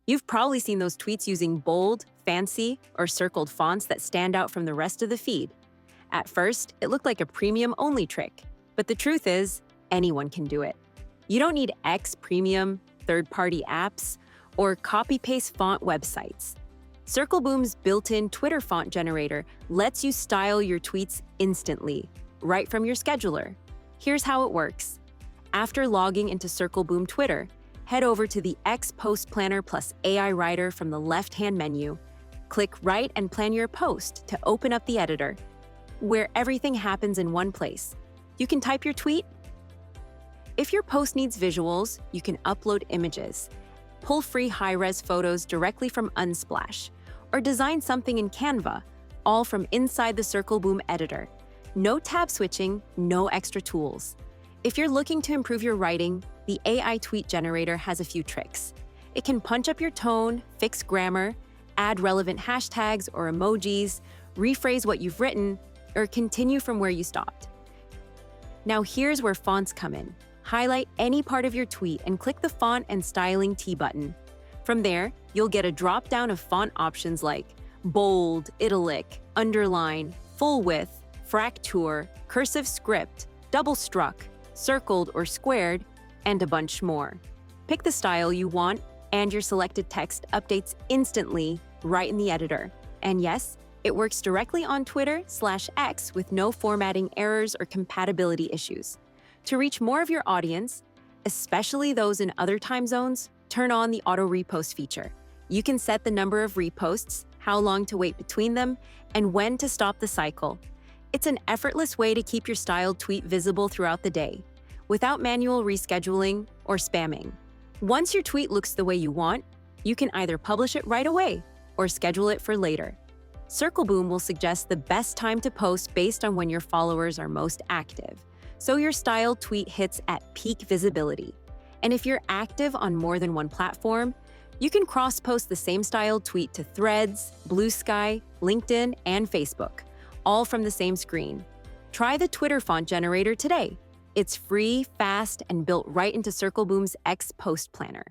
You've probably seen those tweets using bold, fancy, or circled fonts that stand out from the rest of the feed. At first, it looked like a premium-only trick, but the truth is, anyone can do it. You don't need X premium, third-party apps, or copy-paste font websites. Circleboom's built-in Twitter font generator lets you style your tweets instantly, right from your scheduler. Here's how it works. After logging into Circleboom Twitter, head over to the X Post Planner plus AI Writer from the left-hand menu. Click Write and plan your post to open up the editor, where everything happens in one place. You can type your tweet. If your post needs visuals, you can upload images, pull free high-res photos directly from Unsplash, or design something in Canva, all from inside the Circleboom editor. No tab switching, no extra tools. If you're looking to improve your writing, the AI tweet generator has a few tricks. It can punch up your tone, fix grammar, add relevant hashtags or emojis, rephrase what you've written, or continue from where you stopped. Now here's where fonts come in. Highlight any part of your tweet and click the Font and Styling T button. From there, you'll get a drop-down of font options like bold, italic, underline, full width, fracture, cursive script, double struck, circled or squared, and a bunch more. Pick the style you want, and your selected text updates instantly right in the editor. And yes, it works directly on Twitter/X with no formatting errors or compatibility issues. To reach more of your audience, especially those in other time zones, turn on the auto repost feature. You can set the number of reposts, how long to wait between them, and when to stop the cycle. It's an effortless way to keep your styled tweet visible throughout the day, without manual rescheduling or spamming. Once your tweet looks the way you want, you can either publish it right away or schedule it for later. Circleboom will suggest the best time to post based on when your followers are most active, so your styled tweet hits at peak visibility. And if you're active on more than one platform, you can cross-post the same styled tweet to Threads, Blue Sky, LinkedIn, and Facebook, all from the same screen. Try the Twitter font generator today. It's free, fast, and built right into Circleboom's X Post Planner.